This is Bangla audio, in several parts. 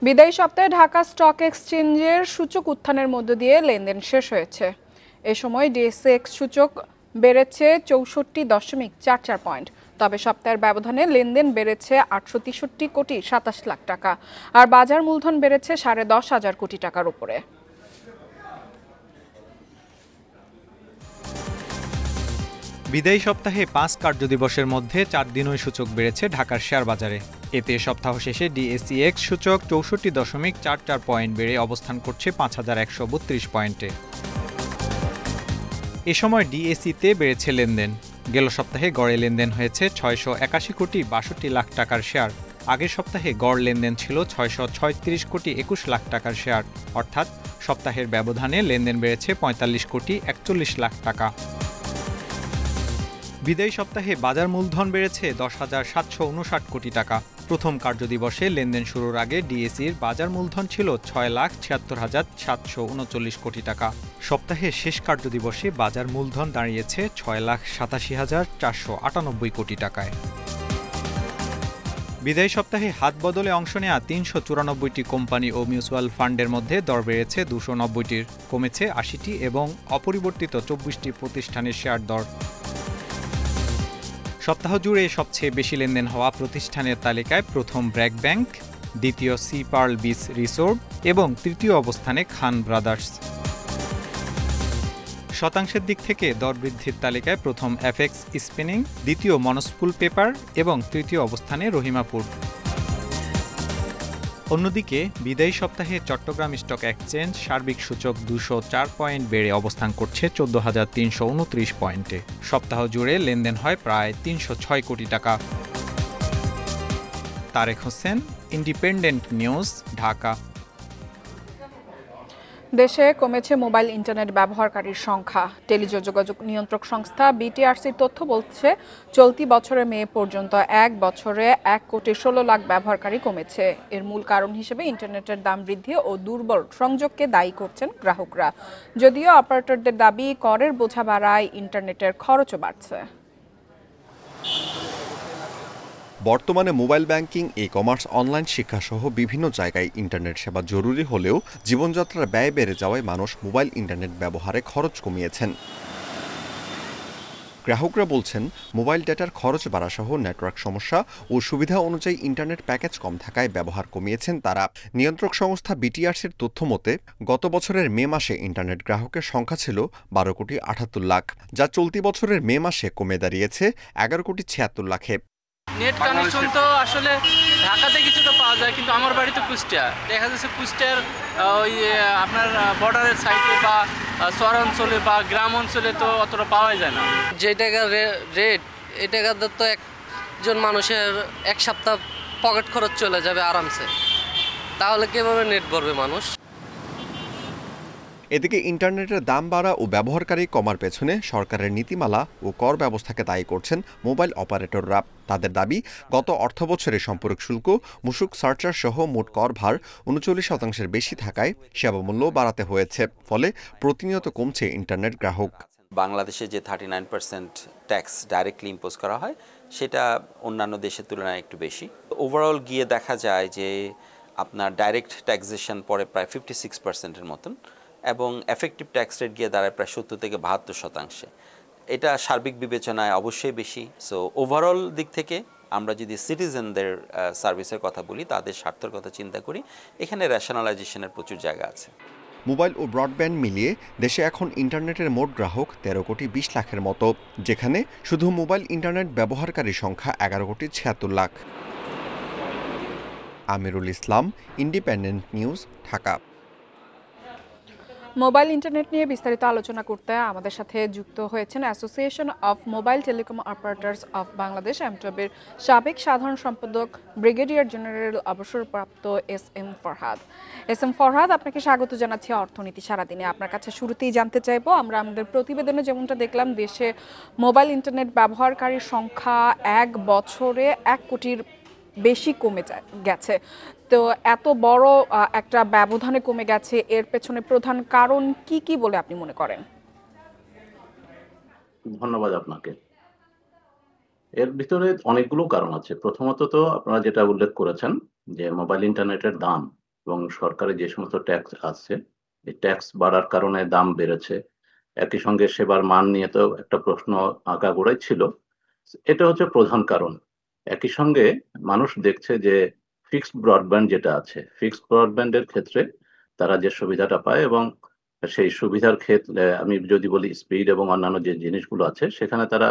বিদায়ী সপ্তাহে ঢাকা স্টক এক্সচেঞ্জের সূচক উত্থানের মধ্য দিয়ে লেনদেন শেষ হয়েছে। এ সময় ডিএসইএক্স সূচক বেড়েছে ৬৪.৪৪ পয়েন্ট। তবে সপ্তাহের ব্যবধানে লেনদেন বেড়েছে ৮৬৩.২৭ লাখ টাকা, আর বাজার মূলধন বেড়েছে ১০,৫০ কোটি টাকার উপরে। বিদায়ী সপ্তাহে ৫ কার্যদিবসের মধ্যে ৪ দিনই সূচক বেড়েছে ঢাকার শেয়ার বাজারে। এতে সপ্তাহ শেষে ডিএসইএক্স সূচক ৬৪.৪৪ পয়েন্ট বেড়ে অবস্থান করছে ৫,১৩২ পয়েন্টে। এ সময় ডিএসইতে বেড়েছে লেনদেন। গেল সপ্তাহে গড়ে লেনদেন হয়েছে ৬৬১.৬২ লাখ টাকার শেয়ার। আগের সপ্তাহে গড় লেনদেন ছিল ৬৩৬.২১ লাখ টাকার শেয়ার, অর্থাৎ সপ্তাহের ব্যবধানে লেনদেন বেড়েছে ৪৫.৪১ লাখ টাকা। বিদায়ী সপ্তাহে বাজার মূলধন বেড়েছে ১০,৭৫৯ কোটি টাকা। প্রথম কার্যদিবসে লেনদেন শুরুর আগে ডিএসইর বাজার মূলধন ছিল ৬,৭৬,৭৩৯ কোটি টাকা। সপ্তাহের শেষ কার্যদিবসে বাজার মূলধন দাঁড়িয়েছে ৬,৮৭,৪৯৮ কোটি টাকায়। বিদায়ী সপ্তাহে হাত বদলে অংশ নেয়া ৩৯৪টি কোম্পানি ও মিউচুয়াল ফান্ডের মধ্যে দর বেড়েছে ২৯০টির, কমেছে ৮০টি এবং অপরিবর্তিত ২৪টি প্রতিষ্ঠানের শেয়ার দর। সপ্তাহ জুড়ে সবচেয়ে বেশি লেনদেন হওয়া প্রতিষ্ঠানের তালিকায় প্রথম ব্র্যাক ব্যাংক, দ্বিতীয় সি পার্ল বিচ রিসোর্ট এবং তৃতীয় অবস্থানে খান ব্রাদার্স। শতাংশের দিক থেকে দর বৃদ্ধির তালিকায় প্রথম এফএক্স স্পিনিং, দ্বিতীয় মনস্পুল পেপার এবং তৃতীয় অবস্থানে রহিমাপুর। অন্যদিকে বিদায়ী সপ্তাহে চট্টগ্রাম স্টক এক্সচেঞ্জ সার্বিক সূচক ২০৪ পয়েন্ট বেড়ে অবস্থান করছে ১৪,৩২৯ পয়েন্টে। সপ্তাহ জুড়ে লেনদেন হয় প্রায় ৩০৬ কোটি টাকা। Tarek Hossain, independent news, Dhaka. দেশে কমেছে মোবাইল ইন্টারনেট ব্যবহারকারীর সংখ্যা। টেলিযোগাযোগ নিয়ন্ত্রক সংস্থা বিটিআরসির তথ্য বলছে, চলতি বছরের মে পর্যন্ত এক বছরে ১,১৬,০০,০০০ ব্যবহারকারী কমেছে। এর মূল কারণ হিসেবে ইন্টারনেটের দাম বৃদ্ধি ও দুর্বল সংযোগকে দায়ী করছেন গ্রাহকরা। যদিও অপারেটরদের দাবি, করের বোঝা বাড়ায় ইন্টারনেটের খরচও বাড়ছে। বর্তমানে মোবাইল ব্যাংকিং, ই-কমার্স, অনলাইন শিক্ষাসহ বিভিন্ন জায়গায় ইন্টারনেট সেবা জরুরি হলেও জীবনযাত্রার ব্যয় বেড়ে যাওয়ায় মানুষ মোবাইল ইন্টারনেট ব্যবহারে খরচ কমিয়েছেন। গ্রাহকরা বলছেন, মোবাইল ডেটার খরচ বাড়াসহ নেটওয়ার্ক সমস্যা ও সুবিধা অনুযায়ী ইন্টারনেট প্যাকেজ কম থাকায় ব্যবহার কমিয়েছেন তারা। নিয়ন্ত্রক সংস্থা বিটিআরসির তথ্য মতে, গত বছরের মে মাসে ইন্টারনেট গ্রাহকের সংখ্যা ছিল ১২,৭৮,০০,০০০, যা চলতি বছরের মে মাসে কমে দাঁড়িয়েছে ১১,৭৬,০০,০০০ নেট কানেকশন তো আসলে ঢাকাতে কিছুটা পাওয়া যায়, কিন্তু আমার বাড়ি তো কুষ্টিয়া। দেখা যাচ্ছে কুষ্টিয়ার ওই আপনার বর্ডারের সাইডে বা শহরাঞ্চলে বা গ্রাম অঞ্চলে তো অতটা পাওয়া যায় না। যে টাকার রেট, এই টাকার তো একজন মানুষের এক সপ্তাহ পকেট খরচ চলে যাবে আরামসে। তাহলে কিভাবে নেট ভরবে মানুষ? এদিকে ইন্টারনেটের দাম বাড়া ও ব্যবহারকারী কমার পেছনে সরকারের নীতিমালা ও কর ব্যবস্থাকে দায়ী করছেন মোবাইল অপারেটররা। তাদের দাবি, গত অর্থবছরে সম্পর্ক শুল্ক, মূসক সারচার্জ সহ মোট কর ভার ৩৯% বেশি থাকায় সেবামূল্য বাড়াতে হয়েছে। ফলে প্রতিনিয়ত কমছে ইন্টারনেট গ্রাহক। বাংলাদেশে যে 39% ট্যাক্স ডাইরেক্টলি ইম্পোজ করা হয়, সেটা অন্যান্য দেশের তুলনায় একটু বেশি। ওভারঅল গিয়ে দেখা যায় যে আপনার ডাইরেক্ট ট্যাক্সেশন পড়ে প্রায় 56%-এর মতন, এবং এফেক্টিভ ট্যাক্স রেট গিয়ে দাঁড়ায় প্রায় ৭০ থেকে ৭২%। এটা সার্বিক বিবেচনায় অবশ্যই বেশি। সো ওভারঅল দিক থেকে আমরা যদি সিটিজেনদের সার্ভিসের কথা বলি, তাদের স্বার্থের কথা চিন্তা করি, এখানে রেশনালাইজেশনের প্রচুর জায়গা আছে। মোবাইল ও ব্রডব্যান্ড মিলিয়ে দেশে এখন ইন্টারনেটের মোট গ্রাহক ১৩,২০,০০,০০০ মতো, যেখানে শুধু মোবাইল ইন্টারনেট ব্যবহারকারীর সংখ্যা ১১,৭৬,০০,০০০। Amirul Islam, independent news, Dhaka. Mobile internet নিয়ে বিস্তারিত আলোচনা করতে আমাদের সাথে যুক্ত হয়েছেন association of mobile telecom operators of Bangladesh এমটবের সাবেক সাধারণ সম্পাদক ব্রিগেডিয়ার জেনারেল অবসরপ্রাপ্ত এস এম ফরহাদ, আপনাকে স্বাগত জানাচ্ছি অর্থনীতি সারাদিনে। আপনার কাছে শুরুতেই জানতে চাইবো, আমরা আমাদের প্রতিবেদনে যেমনটা দেখলাম, দেশে মোবাইল ইন্টারনেট ব্যবহারকারীর সংখ্যা এক বছরে ১ কোটির বেশি কমে গেছে। তো এত বড় একটা ব্যবধানে কমে গেছে, এর পেছনে প্রধান কারণ কি কি বলে আপনি মনে করেন? ধন্যবাদ আপনাকে। এর ভিতরে অনেকগুলো কারণ আছে। প্রথমত তো আপনারা যেটা উল্লেখ করেছেন যে মোবাইল ইন্টারনেটের দাম, এবং সরকারের যে সমস্ত ট্যাক্স আছে, এই ট্যাক্স বাড়ার কারণে দাম বেড়েছে। একই সঙ্গে সেবার মান নিয়ে তো একটা প্রশ্ন আগাগোড়াই ছিল। এটা হচ্ছে প্রধান কারণ। একই সঙ্গে মানুষ দেখছে যে ফিক্সড ব্রডব্যান্ড যেটা আছে, ফিক্সড ব্রডব্যান্ডের ক্ষেত্রে তারা যে সুবিধাটা পায় এবং সেই সুবিধার ক্ষেত্রে আমি যদি বলি স্পিড এবং অন্যান্য যে জিনিসগুলো আছে সেখানে তারা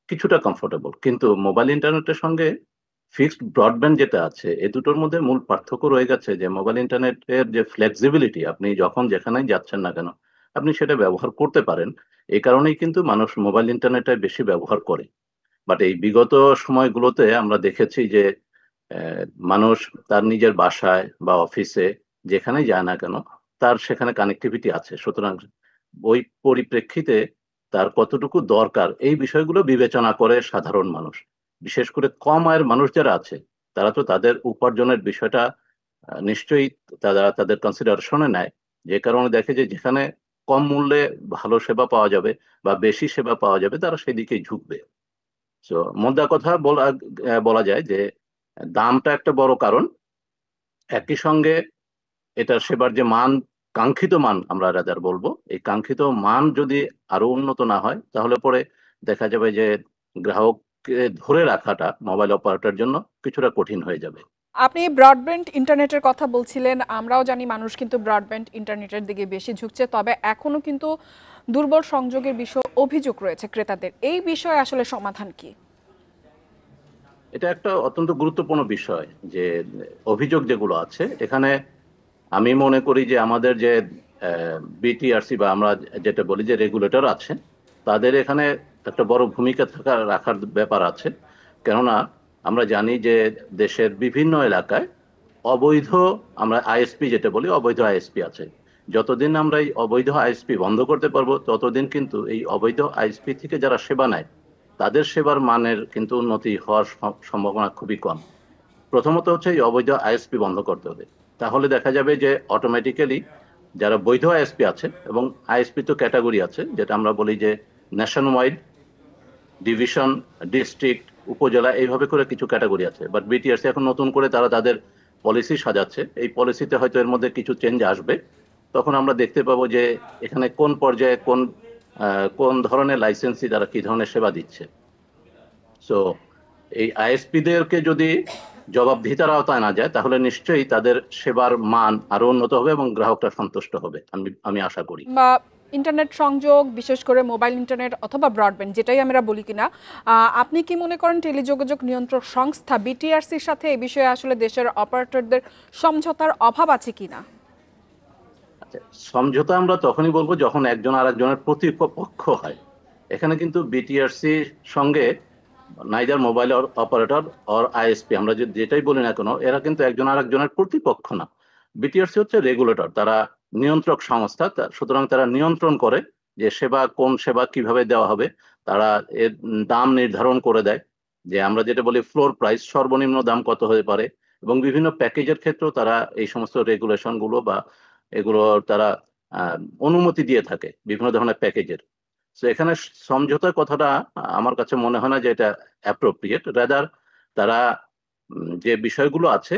কিছুটা কমফোর্টেবল। কিন্তু মোবাইল ইন্টারনেটের সঙ্গে ফিক্সড ব্রডব্যান্ড যেটা আছে এই দুটোর মধ্যে মূল পার্থক্য রয়ে গেছে যে মোবাইল ইন্টারনেটের যে ফ্লেক্সিবিলিটি, আপনি যখন যেখানেই যাচ্ছেন না কেন আপনি সেটা ব্যবহার করতে পারেন। এই কারণেই কিন্তু মানুষ মোবাইল ইন্টারনেটটা বেশি ব্যবহার করে। বাট এই বিগত সময়গুলোতে আমরা দেখেছি যে মানুষ তার নিজের বাসায় বা অফিসে যেখানেই যায় না কেন তার সেখানে কানেক্টিভিটি আছে। সুতরাং ওই পরিপ্রেক্ষিতে তার কতটুকু দরকার এই বিষয়গুলো বিবেচনা করে সাধারণ মানুষ। বিশেষ করে কম আয়ের মানুষ যারা আছে তারা তো তাদের উপার্জনের বিষয়টা নিশ্চয়ই তারা তাদের কনসিডারেশনে নেয়। যে কারণে দেখে যে যেখানে কম মূল্যে ভালো সেবা পাওয়া যাবে বা বেশি সেবা পাওয়া যাবে তারা সেদিকেই ঝুঁকবে। সো মোদ্দা কথা বলা যায় যে দামটা একটা বড় কারণ। একই সঙ্গে এটার সেবার যে মান, কাঙ্ক্ষিত মান আমরা রাদার বলবো, এই কাঙ্ক্ষিত মান যদি আরো উন্নত না হয় তাহলে পরে দেখা যাবে যে গ্রাহককে ধরে রাখাটা মোবাইল অপারেটরের জন্য কিছুটা কঠিন হয়ে যাবে। আপনি ব্রডব্যান্ড ইন্টারনেটের কথা বলছিলেন, আমরাও জানি মানুষ কিন্তু ব্রডব্যান্ড ইন্টারনেটের দিকে বেশি ঝুঁকছে, তবে এখনো কিন্তু দুর্বল সংযোগের বিষয় অভিযোগ রয়েছে ক্রেতাদের। এই বিষয়ে আসলে সমাধান কি? এটা একটা অত্যন্ত গুরুত্বপূর্ণ বিষয় যে অভিযোগ যেগুলো আছে এখানে আমি মনে করি যে আমাদের যে বিটিআরসি বা আমরা যেটা বলি যে রেগুলেটর আছে তাদের এখানে একটা বড় ভূমিকা রাখার ব্যাপার আছে। কেননা আমরা জানি যে দেশের বিভিন্ন এলাকায় অবৈধ, আমরা আইএসপি যেটা বলি, অবৈধ আইএসপি আছে। যতদিন আমরা এই অবৈধ আইএসপি বন্ধ করতে পারবো ততদিন কিন্তু এই অবৈধ আইএসপি থেকে যারা সেবা নেয় তাদের সেবার মানের কিন্তু উন্নতি হওয়ার সম্ভাবনা খুবই কম। প্রথমত হচ্ছে এই অবৈধ আইএসপি বন্ধ করতে হবে, তাহলে দেখা যাবে যে অটোমেটিক্যালি যারা বৈধ আইএসপি আছে, এবং আইএসপি তো ক্যাটাগরি আছে যেটা আমরা বলি যে ন্যাশন ওয়াইড, ডিভিশন, ডিস্ট্রিক্ট, উপজেলা, এইভাবে করে কিছু ক্যাটাগরি আছে। বাট বিটিআরসি এখন নতুন করে তারা তাদের পলিসি সাজাচ্ছে, এই পলিসিতে হয়তো এর মধ্যে কিছু চেঞ্জ আসবে। তখন আমরা দেখতে পাবো যে এখানে কোন পর্যায়ে কোন ধরনের লাইসেন্সি তারা কি ধরনের সেবা দিচ্ছে। সো এই আইএসপিদেরকে যদি জবাবদিহিতার আওতায় না যায় তাহলে নিশ্চয়ই তাদের সেবার মান আরো উন্নত হবে এবং গ্রাহকরা সন্তুষ্ট হবে, আমি আশা করি। বা ইন্টারনেট সংযোগ, বিশেষ করে মোবাইল ইন্টারনেট অথবা ব্রডব্যান্ড যেটাই আমরা বলি কিনা, আপনি কি মনে করেন টেলিযোগাযোগ নিয়ন্ত্রক সংস্থা বিটিআরসির সাথে এই বিষয়ে আসলে দেশের অপারেটরদের সমঝোতার অভাব আছে কিনা? সমঝোতা আমরা তখনই বলবো যখন একজন আরেকজনের প্রতিপক্ষ হয়। এখানে কিন্তু বিটিআরসি সঙ্গে neither mobile operator or ISP আমরা যেটাই বলি না কেন এরা কিন্তু একজন আরেকজনের প্রতিপক্ষ না। বিটিআরসি হচ্ছে রেগুলেটর, তারা নিয়ন্ত্রক সংস্থা, সুতরাং তারা নিয়ন্ত্রণ করে যে কোন সেবা কিভাবে দেওয়া হবে। তারা এর দাম নির্ধারণ করে দেয়, যে আমরা যেটা বলি ফ্লোর প্রাইস, সর্বনিম্ন দাম কত হতে পারে, এবং বিভিন্ন প্যাকেজের ক্ষেত্রেও তারা এই সমস্ত রেগুলেশন গুলো বা এগুলো তারা অনুমতি দিয়ে থাকে বিভিন্ন ধরনের প্যাকেজের। তো এখানে সমঝোতার কথাটা আমার কাছে মনে হয় না যে এটা অ্যাপ্রোপ্রিয়েট। রাদার তারা যে বিষয়গুলো আছে,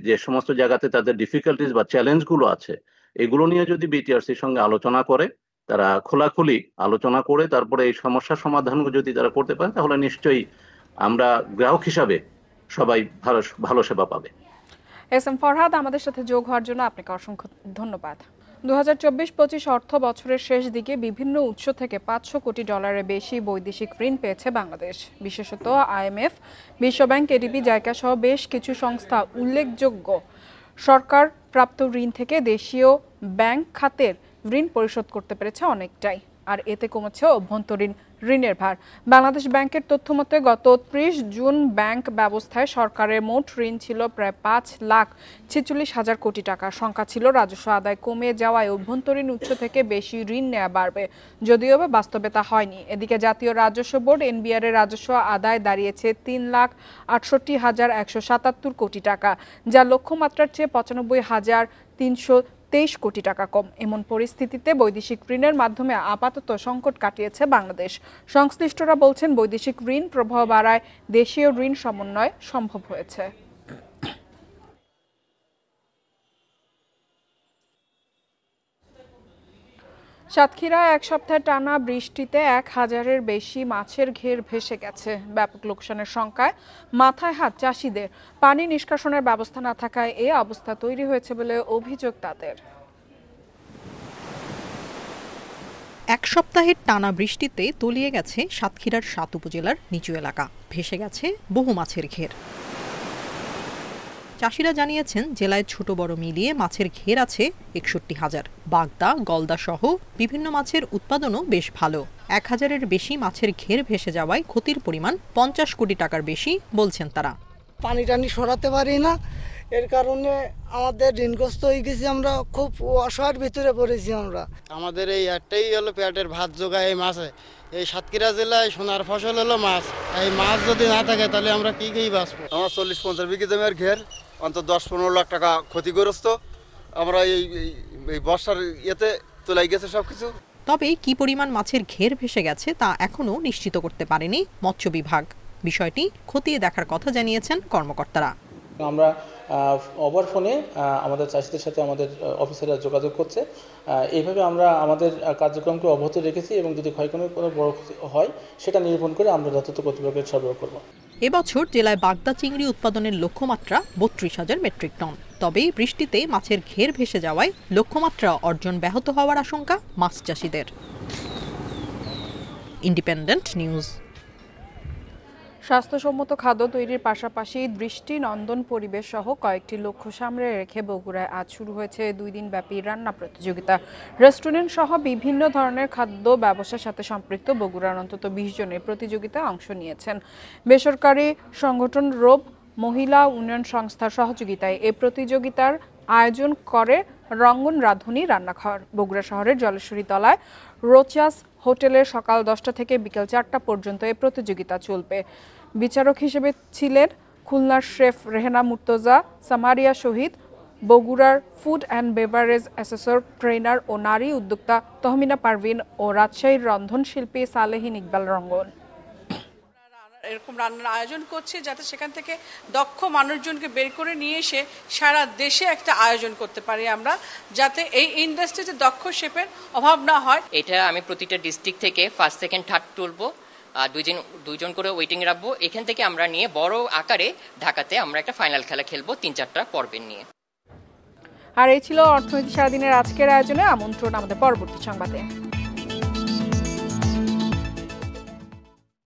যে সমস্ত জায়গাতে তাদের ডিফিকাল্টিজ বা চ্যালেঞ্জ গুলো আছে, এগুলো নিয়ে যদি বিটিআরসির সঙ্গে আলোচনা করে, তারা খোলাখুলি আলোচনা করে তারপরে এই সমস্যার সমাধানগুলো যদি তারা করতে পারে তাহলে নিশ্চয়ই আমরা গ্রাহক হিসাবে সবাই ভালো সেবা পাবে। এস এম ফরহাদ, আমাদের সাথে যোগ হওয়ার জন্য আপনাকে অসংখ্য ধন্যবাদ। 2024-25 অর্থ বছরের শেষ দিকে বিভিন্ন উৎস থেকে $500 কোটি বেশি বৈদেশিক ঋণ পেয়েছে বাংলাদেশ। বিশেষত আইএমএফ, বিশ্বব্যাংক, এডিবি, জাইকা সহ বেশ কিছু সংস্থা উল্লেখযোগ্য সরকার প্রাপ্ত ঋণ থেকে দেশীয় ব্যাংক খাতের ঋণ পরিশোধ করতে পেরেছে অনেকটাই, আর এতে কমেছে অভ্যন্তরীণ ঋণের ভার। বাংলাদেশ ব্যাংকের তথ্য মতে গত 30 জুন ব্যাংক ব্যবস্থায় সরকারের মোট ঋণ ছিল প্রায় 5,46,000 কোটি টাকা। সংখ্যা ছিল রাজস্ব আদায় কমে যাওয়ায় অভ্যন্তরীণ উৎস থেকে বেশি ঋণ নেওয়া বাড়বে, যদিও বাস্তবে তা হয়নি। এদিকে জাতীয় রাজস্ব বোর্ড এনবিআর এর রাজস্ব আদায় দাঁড়িয়েছে 3,68,177 কোটি টাকা, যা লক্ষ্যমাত্রার চেয়ে 95,323 কোটি টাকা কম। এমন পরিস্থিতিতে বৈদেশিক ঋণের মাধ্যমে আপাতত সংকট কাটিয়েছে বাংলাদেশ। সংশ্লিষ্টরা বলছেন বৈদেশিক ঋণ প্রবাহ বাড়ায় দেশীয় ঋণ সমন্বয় সম্ভব হয়েছে। সাতক্ষীরায় এক সপ্তাহ টানা বৃষ্টিতে 1000-এর বেশি মাছের ঘের ভেসে গেছে। ব্যাপক লোকসানের শঙ্কায় মাথায় হাত চাষিদের। পানি নিষ্কাশনের ব্যবস্থা না থাকায় এ অবস্থা তৈরি হয়েছে বলে অভিযোগ তাদের। এক সপ্তাহের টানা বৃষ্টিতে তলিয়ে গেছে সাতক্ষীরার 7 উপজেলার নিচু এলাকা, ভেসে গেছে বহু মাছের ঘের। চাষিরা জানিয়েছেন, জেলায় ছোট বড় মিলিয়ে মাছের ঘের আছে 61,000। বাগদা, গলদা সহ বিভিন্ন মাছের উৎপাদনও বেশ ভালো। 1000-এর বেশি মাছের ঘের ভেসে যাওয়ায় ক্ষতির পরিমাণ 50 কোটি টাকার বেশি বলছেন তারা। পানি টানি সরাতে পারি না, এর কারণে আমাদের ঋণগ্রস্ত হয়ে গেছি, আমরা খুব অসহায়ের ভিতরে পড়েছি। আমাদের এই একটাই হলো পেটের ভাত জোগায় এই মাছে। এই সাতক্ষীরা জেলায় সোনার ফসল হলো মাছ। এই মাছ যদি না থাকে তাহলে আমরা কি বাঁচবো। আমার 40-50 বিঘি জমির ঘের, অন্তত 10-15 লাখ টাকা ক্ষতিগ্রস্ত। আমরা এই বর্ষার ইয়েতে তোলাই গেছে সবকিছু। তবে কি পরিমাণ মাছের ঘের ভেসে গেছে তা এখনো নিশ্চিত করতে পারেনি মৎস্য বিভাগ। বিষয়টি খতিয়ে দেখার কথা জানিয়েছেন কর্মকর্তারা। আমরা ওভার ফোনে আমাদের চাষিদের সাথে আমাদের অফিসাররা যোগাযোগ করছে। এইভাবে আমরা আমাদের কার্যক্রমকে অব্যাহত রেখেছি এবং যদি ক্ষয়ক্ষতির কোনো বড় হয় সেটা নিরূপণ করে আমরা যথাযথ কর্তৃপক্ষের সরবরাহ করব। এবছর জেলায় বাগদা চিংড়ি উৎপাদনের লক্ষ্যমাত্রা 32,000 মেট্রিক টন। তবে বৃষ্টিতে মাছের ঘের ভেসে যাওয়ায় লক্ষ্যমাত্রা অর্জন ব্যাহত হওয়ার আশঙ্কা মাছ চাষিদের। Independent news. স্বাস্থ্যসম্মত খাদ্য তৈরির পাশাপাশি দৃষ্টিনন্দন পরিবেশ সহ কয়েকটি লক্ষ্য সামনে রেখে বগুড়ায় আজ শুরু হয়েছে 2 দিনব্যাপী রান্না প্রতিযোগিতা। রেস্টুরেন্ট সহ বিভিন্ন ধরনের খাদ্য ব্যবসার সাথে সম্পৃক্ত বগুড়ার অন্তত 20 জন এই প্রতিযোগিতায় অংশ নিয়েছেন। বেসরকারি সংগঠন রোব মহিলা উন্নয়ন সংস্থার সহযোগিতায় এই প্রতিযোগিতার আয়োজন করে রঙ্গন রাঁধুনি রান্নাঘর। বগুড়া শহরের জলেশ্বরী তলায় রোচাস হোটেলে সকাল 10টা থেকে বিকেল 4টা পর্যন্ত এই প্রতিযোগিতা চলবে। বিচারক হিসেবে ছিলেন খুলনার শেফ রেহেনা মুর্তজা, সামারিয়া শহীদ, বগুড়ার food and beverage assessor trainer ও নারী উদ্যোক্তা তহমিনা পারভিন ও রাজশাহীর রন্ধনশিল্পী সালেহিন ইকবাল রঙ্গন। এরকম রান্নার আয়োজন করছে যাতে সেখান থেকে দক্ষ মানুষজনকে বের করে নিয়ে এসে সারা দেশে একটা আয়োজন করতে পারি আমরা, যাতে এই ইন্ডাস্ট্রিতে দক্ষ শেফের অভাব না হয়। এটা আমি প্রতিটা ডিস্ট্রিক্ট থেকে ফার্স্ট সেকেন্ড থার্ড তুলবো, দুইজন করে ওয়েটিং রাখবো। এখান থেকে আমরা নিয়ে বড় আকারে ঢাকাতে আমরা একটা ফাইনাল খেলা খেলবো 3-4টা পর্বের নিয়ে। আর এই ছিল অর্থনীতি সারাদিনের আজকের আয়োজনে। আমন্ত্রণ আমাদের পরবর্তী সংবাদে।